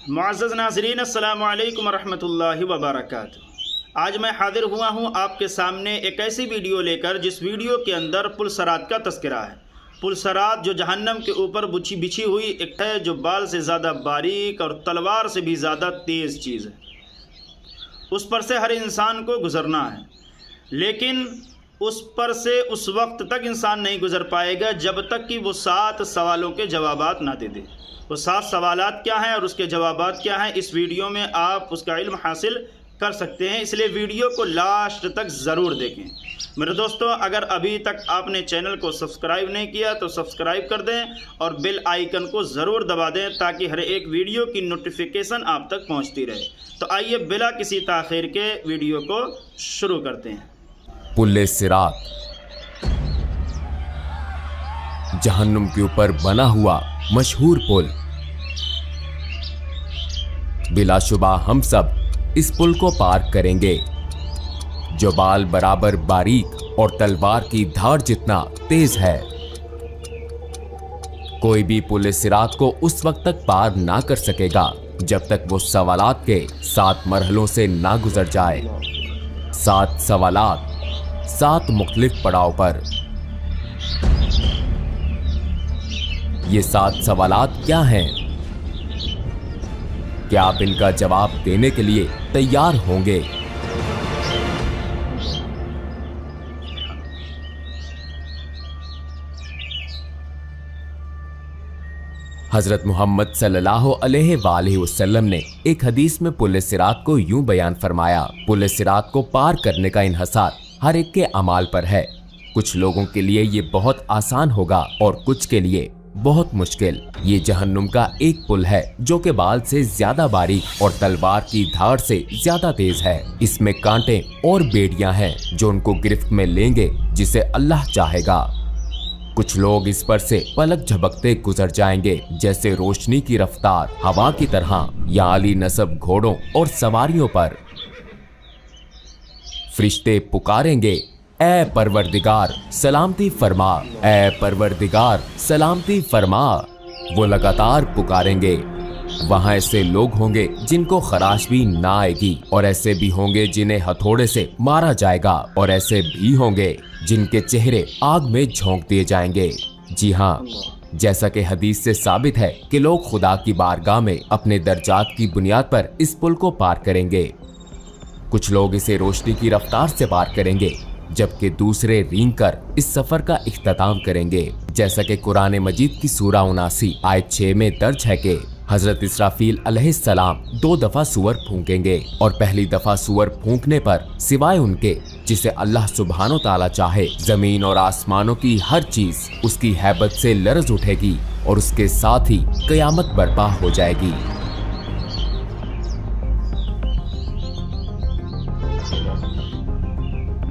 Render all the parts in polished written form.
मुअज़्ज़ज़ नाज़रीन, अस्सलामु अलैकुम वरहमतुल्लाहि वबरकातुहू। आज मैं हाजिर हुआ हूँ आपके सामने एक ऐसी वीडियो लेकर जिस वीडियो के अंदर पुलसरात का तज़किरा है। पुलसरात जो जहन्नम के ऊपर बिछी हुई एक है, जो बाल से ज़्यादा बारीक और तलवार से भी ज़्यादा तेज़ चीज़ है। उस पर से हर इंसान को गुज़रना है, लेकिन उस पर से उस वक्त तक इंसान नहीं गुज़र पाएगा जब तक कि वो 7 सवालों के जवाबात ना दे दे। वो 7 सवालात क्या हैं और उसके जवाबात क्या हैं, इस वीडियो में आप उसका इल्म हासिल कर सकते हैं। इसलिए वीडियो को लास्ट तक ज़रूर देखें। मेरे दोस्तों, अगर अभी तक आपने चैनल को सब्सक्राइब नहीं किया तो सब्सक्राइब कर दें और बेल आइकन को ज़रूर दबा दें ताकि हर एक वीडियो की नोटिफिकेशन आप तक पहुंचती रहे। तो आइए बिला किसी ताख़ीर के वीडियो को शुरू करते हैं। पुल सिरात जहन्नुम के ऊपर बना हुआ मशहूर पुल। बिलाशुबा हम सब इस पुल को पार करेंगे जो बाल बराबर बारीक और तलवार की धार जितना तेज है। कोई भी पुल सिरात को उस वक्त तक पार ना कर सकेगा जब तक वो सवालात के 7 मरहलों से ना गुजर जाए। 7 सवालात 7 मुख्तलिफ पड़ाव पर। ये 7 सवालात क्या हैं? क्या आप इनका जवाब देने के लिए तैयार होंगे? हजरत मोहम्मद सल्लल्लाहु अलैहि वसल्लम ने एक हदीस में पुल सिरात को यूं बयान फरमाया, पुल सिरात को पार करने का इन्हसार हर एक के अमाल पर है। कुछ लोगों के लिए ये बहुत आसान होगा और कुछ के लिए बहुत मुश्किल। ये जहन्नुम का एक पुल है जो कि बाल से ज्यादा बारीक और तलवार की धार से ज्यादा तेज है। इसमें कांटे और बेड़ियां हैं जो उनको गिरफ्त में लेंगे जिसे अल्लाह चाहेगा। कुछ लोग इस पर से पलक झपकते गुजर जाएंगे जैसे रोशनी की रफ्तार हवा की तरह, या आली नस्ब घोड़ों और सवारियों पर। फरिश्ते पुकारेंगे, ऐ परवरदिगार सलामती फरमा, ऐ परवरदिगार सलामती फरमा। वो लगातार पुकारेंगे। वहां ऐसे लोग होंगे जिनको खराश भी ना आएगी, और ऐसे भी होंगे जिन्हें हथौड़े से मारा जाएगा, और ऐसे भी होंगे जिनके चेहरे आग में झोंक दिए जाएंगे। जी हाँ, जैसा कि हदीस से साबित है कि लोग खुदा की बारगाह में अपने दर्जात की बुनियाद पर इस पुल को पार करेंगे। कुछ लोग इसे रोशनी की रफ्तार से पार करेंगे, जबकि दूसरे रींग कर इस सफर का इख्तिताम करेंगे। जैसा कि कुरान मजीद की सूरा 79 आयत 6 में दर्ज है कि हजरत इसराफील अलैहिस्सलाम 2 दफा सूअर फूंकेंगे, और पहली दफा सूअर फूंकने पर सिवाय उनके जिसे अल्लाह सुब्हानो ताला चाहे, जमीन और आसमानों की हर चीज उसकी हैबत से लरज उठेगी और उसके साथ ही कयामत बर्पा हो जाएगी।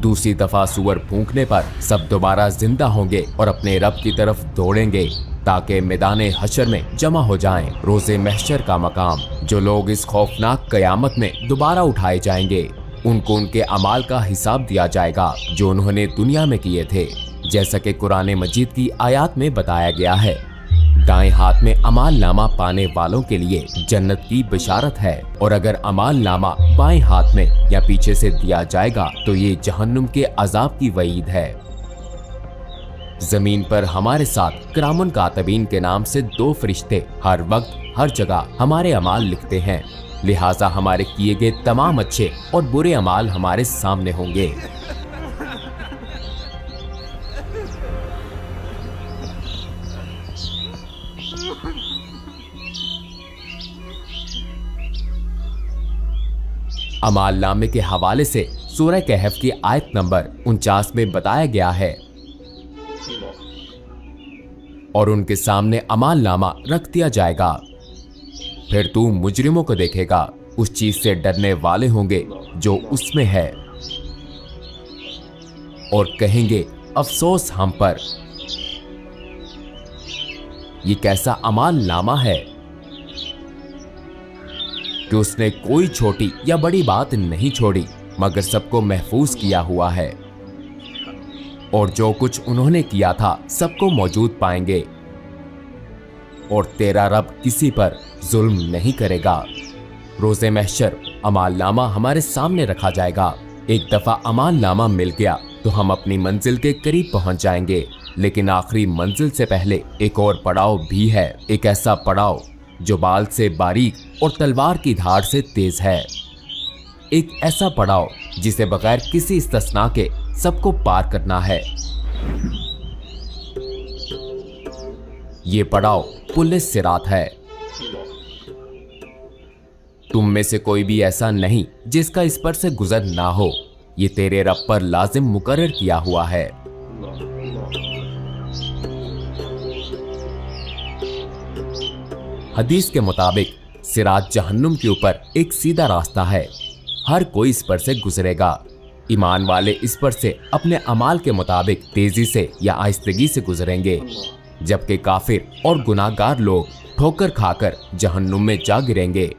दूसरी दफा सूअर फूंकने पर सब दोबारा जिंदा होंगे और अपने रब की तरफ दौड़ेंगे ताकि मैदाने हशर में जमा हो जाएं, रोज़े महशर का मकाम। जो लोग इस खौफनाक कयामत में दोबारा उठाए जाएंगे, उनको उनके अमाल का हिसाब दिया जाएगा जो उन्होंने दुनिया में किए थे। जैसा कि कुरान मजीद की आयत में बताया गया है, दाएं हाथ में अमाल नामा पाने वालों के लिए जन्नत की बिशारत है, और अगर अमाल नामा बाएं हाथ में या पीछे से दिया जाएगा तो ये जहन्नुम के अजाब की वईद है। जमीन पर हमारे साथ किरामुन कातिबीन के नाम से 2 फरिश्ते हर वक्त हर जगह हमारे अमाल लिखते हैं, लिहाजा हमारे किए गए तमाम अच्छे और बुरे अमाल हमारे सामने होंगे। अमाल नामे के हवाले से सूरह कहफ की आयत नंबर 49 में बताया गया है, और उनके सामने अमाल नामा रख दिया जाएगा। फिर तू मुजरिमों को देखेगा, उस चीज से डरने वाले होंगे जो उसमें है, और कहेंगे अफसोस हम पर। ये कैसा अमाल नामा है कि उसने कोई छोटी या बड़ी बात नहीं छोड़ी मगर सबको महफूज किया हुआ है, और जो कुछ उन्होंने किया था सबको मौजूद पाएंगे। और तेरा रब किसी पर जुल्म नहीं करेगा। रोज़े महशर अमालनामा हमारे सामने रखा जाएगा। एक दफा अमालनामा मिल गया तो हम अपनी मंजिल के करीब पहुंच जाएंगे, लेकिन आखिरी मंजिल से पहले एक और पड़ाव भी है, एक ऐसा पड़ाव जो बाल से बारीक और तलवार की धार से तेज है। एक ऐसा पड़ाव जिसे बगैर किसी इस्तिस्ना के सबको पार करना है। ये पड़ाव पुलिस सिरात है। तुम में से कोई भी ऐसा नहीं जिसका इस पर से गुजर ना हो। ये तेरे रब पर लाजिम मुकर्रर किया हुआ है। हदीस के मुताबिक सिरात जहन्नुम के ऊपर एक सीधा रास्ता है। हर कोई इस पर से गुजरेगा। ईमान वाले इस पर से अपने अमाल के मुताबिक तेजी से या आहिस्तगी से गुजरेंगे, जबकि काफिर और गुनाहगार लोग ठोकर खाकर जहन्नुम में जा गिरेंगे।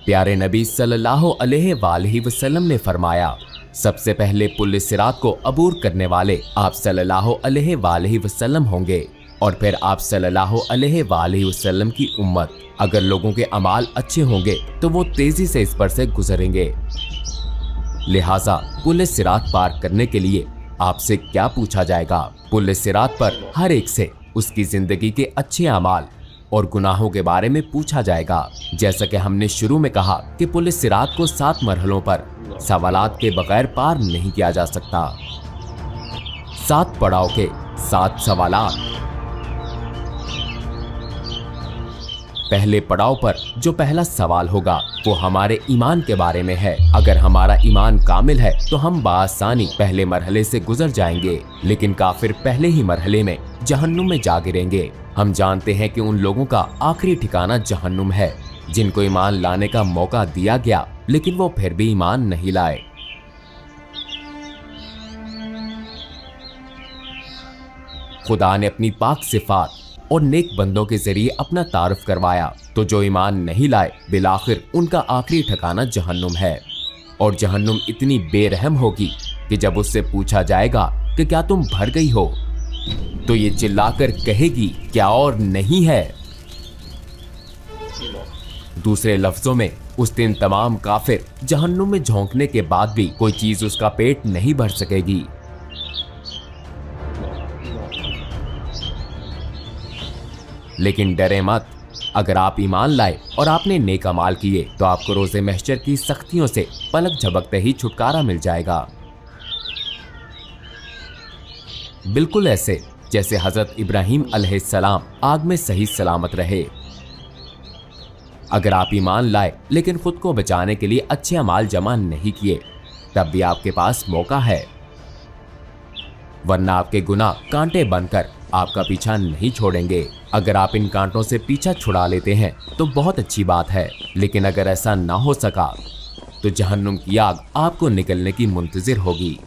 प्यारे नबी सल्लल्लाहु अलैहि वसल्लम ने फरमाया, सबसे पहले पुलिस सिरात को अबूर करने वाले आप सल्लल्लाहु अलैहि वसल्लम होंगे और फिर आप सल्लल्लाहु अलैहि वसल्लम की उम्मत। अगर लोगों के अमाल अच्छे होंगे तो वो तेजी से इस पर से गुजरेंगे। लिहाजा पुलिस सिरात पार करने के लिए आपसे क्या पूछा जाएगा? पुलिस सिरात पर हर एक से उसकी जिंदगी के अच्छे अमाल और गुनाहों के बारे में पूछा जाएगा। जैसा कि हमने शुरू में कहा कि पुलिस सिरात को 7 मरहलों पर सवालात के बगैर पार नहीं किया जा सकता। 7 पड़ाव के 7 सवालात। पहले पड़ाव पर जो पहला सवाल होगा वो हमारे ईमान के बारे में है। अगर हमारा ईमान कामिल है तो हम बआसानी पहले मरहले से गुजर जाएंगे, लेकिन काफिर पहले ही मरहले में जहन्नुम में जा गिरेंगे। हम जानते हैं कि उन लोगों का आखिरी ठिकाना जहन्नुम है जिनको ईमान लाने का मौका दिया गया, लेकिन वो फिर भी ईमान नहीं लाए। खुदा ने अपनी पाक सिफात और नेक बंदों के जरिए अपना तारुफ करवाया, तो जो ईमान नहीं लाए बिलाखिर उनका आखिरी ठिकाना जहन्नुम है। और जहन्नुम इतनी बेरहम होगी कि जब उससे पूछा जाएगा कि क्या तुम भर गई हो, तो ये चिल्लाकर कहेगी क्या और नहीं है। दूसरे लफ्जों में उस दिन तमाम काफिर जहन्नुम में झोंकने के बाद भी कोई चीज उसका पेट नहीं भर सकेगी। लेकिन डरे मत, अगर आप ईमान लाए और आपने नेक अमाल किए तो आपको रोज़े महशर की सख्तियों से पलक झपकते ही छुटकारा मिल जाएगा। बिल्कुल ऐसे जैसे हजरत इब्राहिम अलैहिस्सलाम आग में सही सलामत रहे। अगर आप ईमान लाए लेकिन खुद को बचाने के लिए अच्छे अमाल जमा नहीं किए, तब भी आपके पास मौका है, वरना आपके गुनाह कांटे बनकर आपका पीछा नहीं छोड़ेंगे। अगर आप इन कांटों से पीछा छुड़ा लेते हैं तो बहुत अच्छी बात है, लेकिन अगर ऐसा ना हो सका तो जहन्नुम की आग आपको निकलने की मुंतजिर होगी।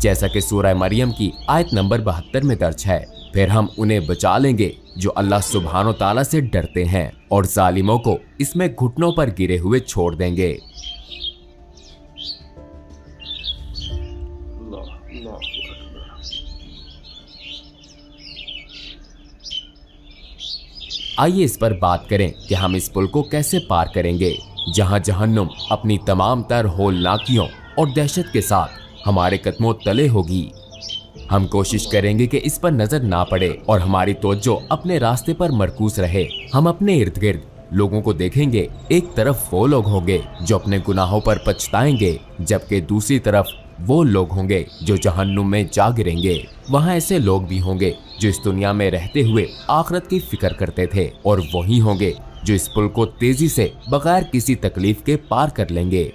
जैसा कि सूरह मरियम की आयत नंबर 72 में दर्ज है, फिर हम उन्हें बचा लेंगे जो अल्लाह सुब्हानो ताला से डरते हैं और जालिमों को इसमें घुटनों पर गिरे हुए छोड़ देंगे। आइए इस पर बात करें कि हम इस पुल को कैसे पार करेंगे, जहां जहन्नुम अपनी तमाम तर होलनाकियों और दहशत के साथ हमारे कदमों तले होगी। हम कोशिश करेंगे कि इस पर नजर ना पड़े और हमारी तवज्जो अपने रास्ते पर मरकूज रहे। हम अपने इर्द गिर्द लोगों को देखेंगे। एक तरफ वो लोग होंगे जो अपने गुनाहों पर पछताएंगे, जबकि दूसरी तरफ वो लोग होंगे जो जहन्नुम में जा गिरेंगे। वहाँ ऐसे लोग भी होंगे जो इस दुनिया में रहते हुए आखिरत की फिक्र करते थे, और वही होंगे जो इस पुल को तेजी से बगैर किसी तकलीफ के पार कर लेंगे।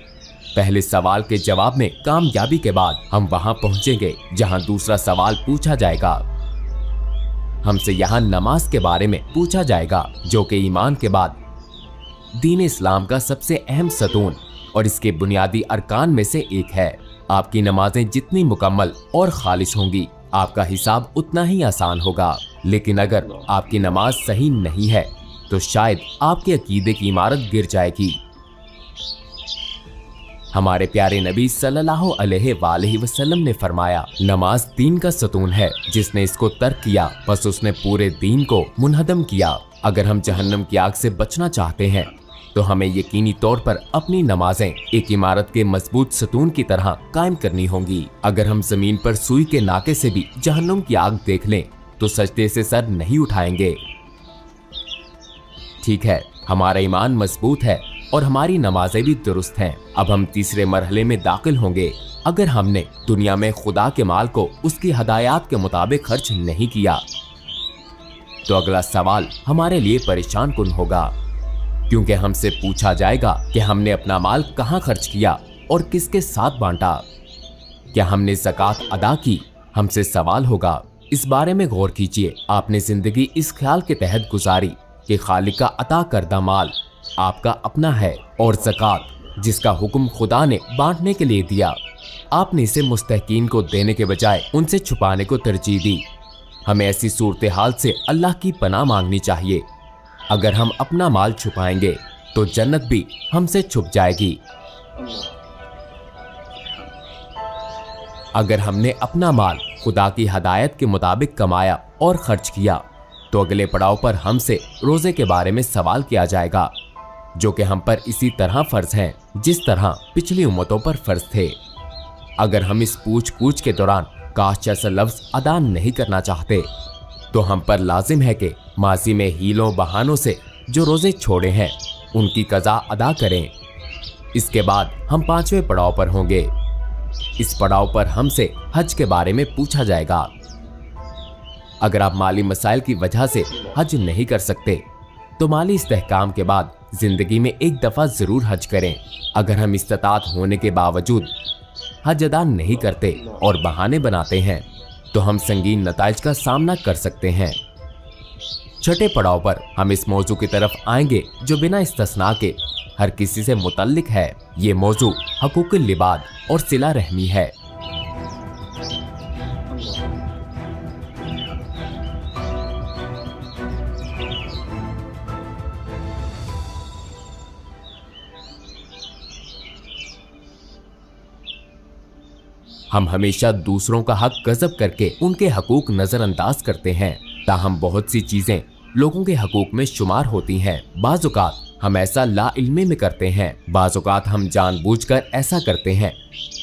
पहले सवाल के जवाब में कामयाबी के बाद हम वहां पहुंचेंगे जहां दूसरा सवाल पूछा जाएगा। हमसे यहां नमाज के बारे में पूछा जाएगा, जो कि ईमान के बाद दीन इस्लाम का सबसे अहम सतून और इसके बुनियादी अरकान में से एक है। आपकी नमाजें जितनी मुकम्मल और खालिस होंगी आपका हिसाब उतना ही आसान होगा। लेकिन अगर आपकी नमाज सही नहीं है तो शायद आपके अकीदे की इमारत गिर जाएगी। हमारे प्यारे नबी सल्लल्लाहु अलैहि वसल्लम ने फरमाया, नमाज दीन का सतून है, जिसने इसको तर्क किया बस उसने पूरे दीन को मुनहदम किया। अगर हम जहन्नम की आग से बचना चाहते हैं तो हमें यकीनी तौर पर अपनी नमाजें एक इमारत के मजबूत सतून की तरह कायम करनी होंगी। अगर हम जमीन पर सुई के नाके से भी जहन्नम की आग देख लें तो सजदे से सर नहीं उठाएंगे। ठीक है, हमारा ईमान मजबूत है और हमारी नमाजें भी दुरुस्त हैं। अब हम तीसरे मरहले में दाखिल होंगे। अगर हमने दुनिया में खुदा के माल को उसकी हदायत के मुताबिक खर्च नहीं किया तो अगला सवाल हमारे लिए परेशान कुन होगा, क्योंकि हमसे पूछा जाएगा कि हमने अपना माल कहां खर्च किया और किसके साथ बांटा। क्या हमने ज़कात अदा की? हमसे सवाल होगा। इस बारे में गौर कीजिए। आपने जिंदगी इस ख्याल के तहत गुजारी कि खालिक का अता करदा माल आपका अपना है और ज़कात जिसका हुक्म खुदा ने बांटने के लिए दिया, आपने इसे मुस्तहकीन को देने के बजाय उनसे छुपाने को तरजीह दी। हमें ऐसी सूरत हाल से अल्लाह की पनाह मांगनी चाहिए। अगर हम अपना माल छुपाएंगे तो जन्नत भी हमसे छुप जाएगी। अगर हमने अपना माल खुदा की हदायत के मुताबिक कमाया और खर्च किया तो अगले पड़ाव पर हमसे रोजे के बारे में सवाल किया जाएगा, जो कि हम पर इसी तरह फर्ज हैं जिस तरह पिछली उम्मतों पर फर्ज थे। अगर हम इस पूछ के दौरान काश जैसा लफ्ज अदा नहीं करना चाहते तो हम पर लाजिम है कि माजी में हीलों बहानों से जो रोजे छोड़े हैं उनकी कज़ा अदा करें। इसके बाद हम 5वें पड़ाव पर होंगे। इस पड़ाव पर हमसे हज के बारे में पूछा जाएगा। अगर आप माली मसाइल की वजह से हज नहीं कर सकते तो माली इस्तेहकाम के बाद जिंदगी में एक दफा जरूर हज करें। अगर हम इस्तात होने के बावजूद हज अदा नहीं करते और बहाने बनाते हैं तो हम संगीन नताइज का सामना कर सकते हैं। छठे पड़ाव पर हम इस मौजू की तरफ आएंगे जो बिना इस्तिस्ना के हर किसी से मुतल्लिक है। ये मौजू हकूकुल लिबाद और सिला रहमी है। हम हमेशा दूसरों का हक गजब करके उनके हकूक नजरअंदाज करते हैं, ताहम बहुत सी चीजें लोगों के हकूक में शुमार होती हैं। बाज़-औक़ात हम ऐसा ला इल्मे में करते हैं, बाज़-औक़ात हम जानबूझकर ऐसा करते हैं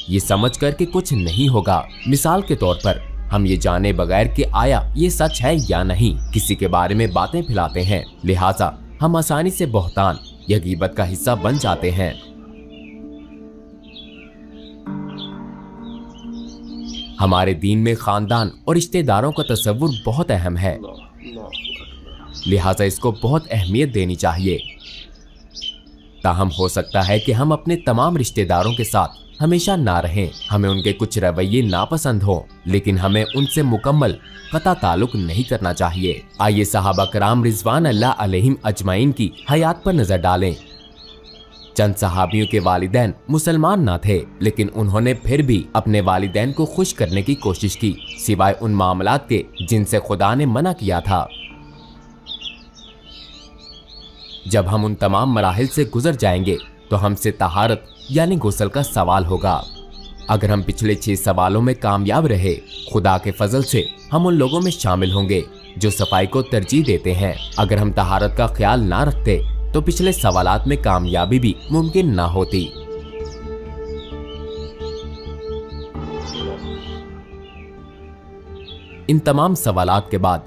ये समझ कर कि कुछ नहीं होगा। मिसाल के तौर पर हम ये जाने बगैर कि आया ये सच है या नहीं किसी के बारे में बातें फैलाते हैं, लिहाजा हम आसानी से बहतान या गीबत का हिस्सा बन जाते हैं। हमारे दीन में खानदान और रिश्तेदारों का तस्वुर बहुत अहम है, लिहाजा इसको बहुत अहमियत देनी चाहिए। ताहम हो सकता है कि हम अपने तमाम रिश्तेदारों के साथ हमेशा ना रहें, हमें उनके कुछ रवैये नापसंद हो, लेकिन हमें उनसे मुकम्मल कता ताल्लुक नहीं करना चाहिए। आइए सहाबा कराम रिजवान अल्लाह अलैहिम अजमाइन की हयात पर नजर डालें। चंद सहाबियों के वालिदैन मुसलमान ना थे, लेकिन उन्होंने फिर भी अपने वालिदैन को खुश करने की कोशिश की, सिवाय उन मामलात के जिनसे खुदा ने मना किया था। जब हम उन तमाम मराहिल से गुजर जाएंगे तो हमसे तहारत यानी गुस्ल का सवाल होगा। अगर हम पिछले 6 सवालों में कामयाब रहे, खुदा के फजल से हम उन लोगों में शामिल होंगे जो सफाई को तरजीह देते हैं। अगर हम तहारत का ख्याल ना रखते तो पिछले सवालात में कामयाबी भी मुमकिन ना होती। इन तमाम सवालात के बाद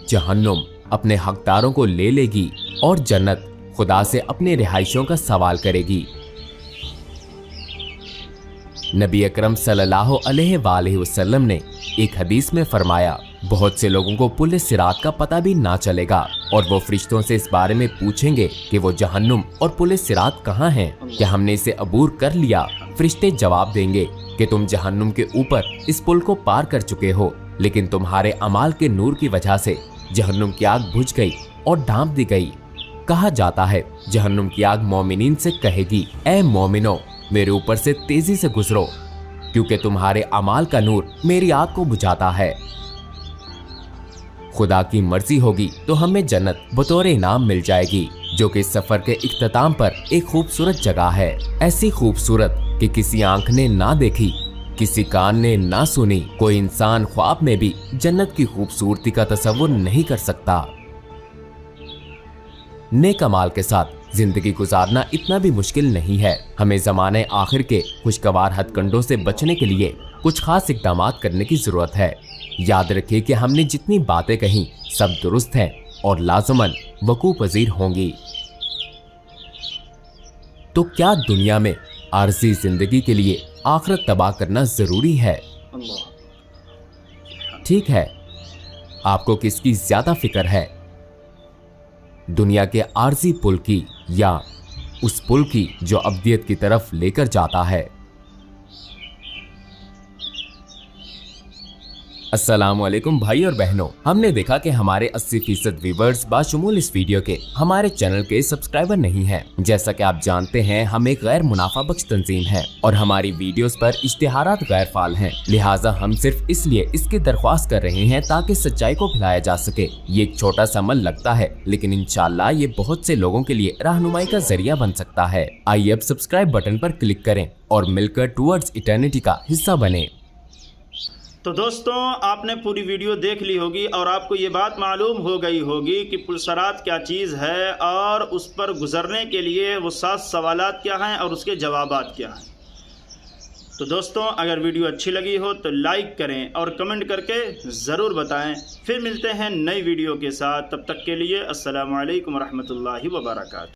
जहन्नुम अपने हकदारों को ले लेगी और जन्नत खुदा से अपने रिहाइशों का सवाल करेगी। नबी अकरम सल्लल्लाहु अलैहि वसल्लम ने एक हदीस में फरमाया, बहुत से लोगों को पुल सिरात का पता भी ना चलेगा और वो फरिश्तों से इस बारे में पूछेंगे कि वो जहन्नुम और पुल सिरात कहाँ हैं, क्या हमने इसे अबूर कर लिया। फरिश्ते जवाब देंगे कि तुम जहन्नुम के ऊपर इस पुल को पार कर चुके हो, लेकिन तुम्हारे अमाल के नूर की वजह से जहन्नुम की आग बुझ गई और ढांप दी गई। कहा जाता है जहन्नुम की आग मोमिनीन से कहेगी, ए मोमिनो मेरे ऊपर से तेजी से गुजरो। क्योंकि तुम्हारे अमाल का नूर मेरी आग को बुझाता है। खुदा की मर्जी होगी तो हमें जन्नत बतौर इनाम मिल जाएगी, जो कि इस सफर के इख्तिताम पर एक खूबसूरत जगह है। ऐसी खूबसूरत कि किसी आंख ने ना देखी, किसी कान ने ना सुनी, कोई इंसान ख्वाब में भी जन्नत की खूबसूरती का तसव्वुर नहीं कर सकता। नेक अमाल के साथ जिंदगी गुजारना इतना भी मुश्किल नहीं है। हमें ज़माने आखिर के खुशगवार हथकंडों से बचने के लिए कुछ खास इक़दाम करने की ज़रूरत है। याद रखिए कि हमने जितनी बातें कही सब दुरुस्त हैं और लाज़मन वकूअ पज़ीर होंगी। तो क्या दुनिया में आर्जी जिंदगी के लिए आखिरत तबाह करना ज़रूरी है? ठीक है, आपको किसकी ज़्यादा फिक्र है, दुनिया के आर्जी पुल की या उस पुल की जो अब्दियत की तरफ लेकर जाता है? अस्सलामुअलैकुम भाई और बहनों, हमने देखा कि हमारे 80% व्यूवर्स बाशुमूल इस वीडियो के हमारे चैनल के सब्सक्राइबर नहीं हैं। जैसा कि आप जानते हैं, हम एक गैर मुनाफा बख्श तंजीम है और हमारी वीडियोस पर इश्तिहारात गैर फाल हैं। लिहाजा हम सिर्फ इसलिए इसकी दरख्वास्त कर रहे हैं ताकि सच्चाई को फैलाया जा सके। ये एक छोटा सा अमल लगता है, लेकिन इंशाअल्लाह ये बहुत से लोगों के लिए रहनुमाई का जरिया बन सकता है। आइए अब सब्सक्राइब बटन पर क्लिक करें और मिलकर टुवर्ड्स इटर्निटी का हिस्सा बने। तो दोस्तों, आपने पूरी वीडियो देख ली होगी और आपको ये बात मालूम हो गई होगी कि पुलसरात क्या चीज़ है और उस पर गुजरने के लिए वो 7 सवालात क्या हैं और उसके जवाबात क्या हैं। तो दोस्तों, अगर वीडियो अच्छी लगी हो तो लाइक करें और कमेंट करके ज़रूर बताएं। फिर मिलते हैं नई वीडियो के साथ, तब तक के लिए अस्सलामु अलैकुम रहमतुल्लाहि व बरकातहू।